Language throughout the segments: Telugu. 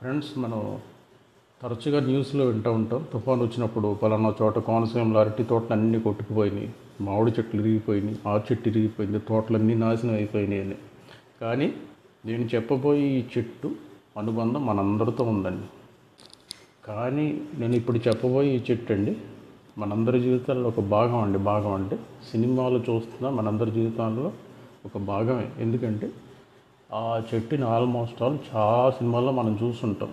ఫ్రెండ్స్, మనం తరచుగా న్యూస్లో వింటూ ఉంటాం. తుఫాను వచ్చినప్పుడు పలానా చోట కోనసీమలో అరటి తోటలు అన్నీ కొట్టుకుపోయినాయి, మామిడి చెట్లు ఇరిగిపోయినాయి, ఆ చెట్టు ఇరిగిపోయింది, తోటలన్నీ నాశనం అయిపోయినాయి అని. కానీ నేను చెప్పబోయే ఈ చెట్టు అనుబంధం మనందరితో ఉందండి. కానీ నేను ఇప్పుడు చెప్పబోయే ఈ చెట్టు అండి మనందరి జీవితాల్లో ఒక భాగం అంటే సినిమాలు చూస్తున్న మనందరి జీవితాల్లో ఒక భాగమే. ఎందుకంటే ఆ చెట్టుని ఆల్మోస్ట్ ఆల్ చాలా సినిమాల్లో మనం చూస్తుంటాం.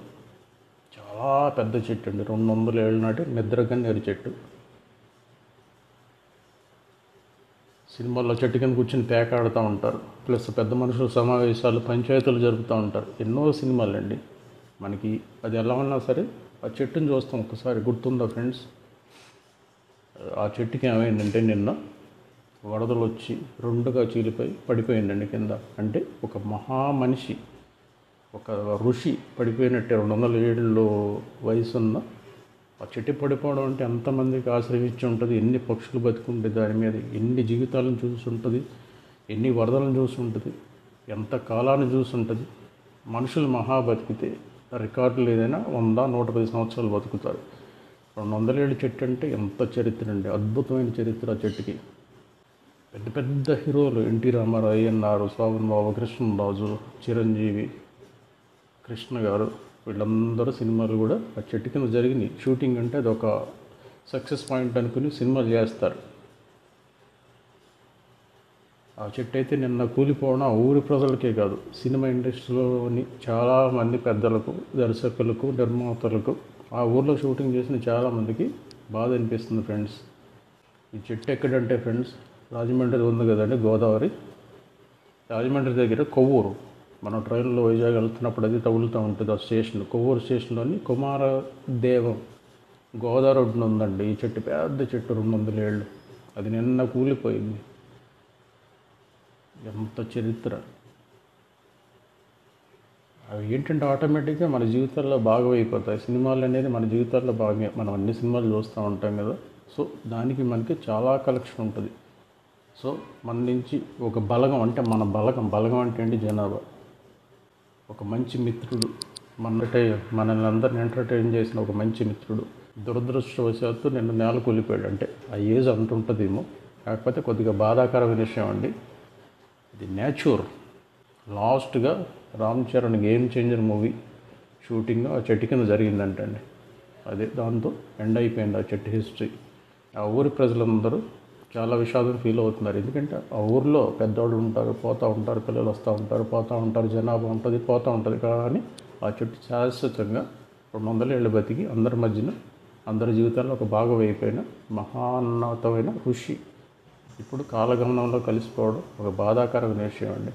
చాలా పెద్ద చెట్టు అండి, 200 ఏళ్ళ నాటి నిద్రగన్నేరు చెట్టు. సినిమాల్లో చెట్టు కింద కూర్చొని పేకాడుతూ ఉంటారు, ప్లస్ పెద్ద మనుషులు సమావేశాలు పంచాయతీలు జరుపుతూ ఉంటారు. ఎన్నో సినిమాలు అండి మనకి. అది ఎలా ఉన్నా సరే ఆ చెట్టుని చూస్తాం. ఒకసారి గుర్తుందా ఫ్రెండ్స్? ఆ చెట్టుకి ఏమైందంటే నిన్న వరదలు వచ్చి రెండుగా చీలిపోయి పడిపోయిందండి కింద. అంటే ఒక మనిషి, ఒక ఋషి పడిపోయినట్టే. 200 ఏళ్ళు వయసున్న ఆ చెట్టు పడిపోవడం అంటే ఎంతమందికి ఆశ్రయించి ఉంటుంది, ఎన్ని పక్షులు బతుకుంటుంది దాని మీద, ఎన్ని జీవితాలను చూసుంటుంది, ఎన్ని వరదలను చూసుంటుంది, ఎంత కాలాన్ని చూసుంటుంది. మనుషులు బతికితే రికార్డులు ఏదైనా 100-110 సంవత్సరాలు బతుకుతారు. 200 ఏళ్ళ చెట్టు అంటే ఎంత చరిత్ర అండి, అద్భుతమైన చరిత్ర ఆ చెట్టుకి. పెద్ద పెద్ద హీరోలు ఎన్టీ రామారావు, అయ్యన్నారు, శోభన్ బాబు, కృష్ణరాజు, చిరంజీవి, కృష్ణ గారు, వీళ్ళందరూ సినిమాలు కూడా ఆ చెట్టు కింద జరిగినాయి. షూటింగ్ అంటే అది ఒక సక్సెస్ పాయింట్ అనుకుని సినిమాలు చేస్తారు. ఆ చెట్టు అయితే నిన్న కూలిపోవడం ఆ ఊరి ప్రజలకే కాదు, సినిమా ఇండస్ట్రీలోని చాలామంది పెద్దలకు, దర్శకులకు, నిర్మాతలకు, ఆ ఊర్లో షూటింగ్ చేసిన చాలామందికి బాధ అనిపిస్తుంది ఫ్రెండ్స్. ఈ చెట్టు ఎక్కడంటే ఫ్రెండ్స్, రాజమండ్రి ఉంది కదండి, గోదావరి. రాజమండ్రి దగ్గర కొవ్వూరు, మనం ట్రైన్లో వైజాగ్ వెళ్తున్నప్పుడు అది తగులుతూ ఉంటుంది. ఆ స్టేషన్ కొవ్వూరు స్టేషన్లోని కుమారదేవం గోదావరి ఒడ్డున ఉందండి ఈ చెట్టు. పెద్ద చెట్టు, 200 ఏళ్ళు. అది నిన్న కూలిపోయింది. ఎంత చరిత్ర! అవి ఏంటంటే ఆటోమేటిక్గా మన జీవితాల్లో భాగం అయిపోతాయి. సినిమాలు అనేది మన జీవితాల్లో భాగమే. మనం అన్ని సినిమాలు చూస్తూ ఉంటాం కదా. సో దానికి మనకి చాలా కలెక్షన్ ఉంటుంది. సో మన నుంచి ఒక బలగం, అంటే మన బలగం అంటే ఏంటి, జనాభా. ఒక మంచి మిత్రుడు, మనల్ని అందరిని ఎంటర్టైన్ చేసిన ఒక మంచి మిత్రుడు దురదృష్టవశాత్తు నిన్న నేల కూలిపోయాడు. అంటే ఆ ఏజ్ అంత ఉంటుందేమో, కాకపోతే కొద్దిగా బాధాకరమైన విషయం అండి. ఇది నేచర్. లాస్ట్గా Ram Charan game changer movie shooting ఆ చెట్టు కింద జరిగిందంటండి. అదే దాంతో ఎండ్ అయిపోయింది ఆ చెట్టు హిస్టరీ. ఆ ఊరి ప్రజలందరూ చాలా విషాదం ఫీల్ అవుతున్నారు. ఎందుకంటే ఆ ఊరిలో పెద్దవాళ్ళు ఉంటారు, పోతూ ఉంటారు, పిల్లలు వస్తూ ఉంటారు, పోతూ ఉంటారు, జనాభా ఉంటుంది, పోతూ ఉంటుంది. కానీ ఆ చెట్టు శాశ్వతంగా 200 ఏళ్ళు బతికి అందరి మధ్యన, అందరి జీవితాల్లో ఒక భాగం అయిపోయిన మహాన్నతమైన ఋషి ఇప్పుడు కాలగమనంలో కలిసిపోవడం ఒక బాధాకరమైన విషయం అండి.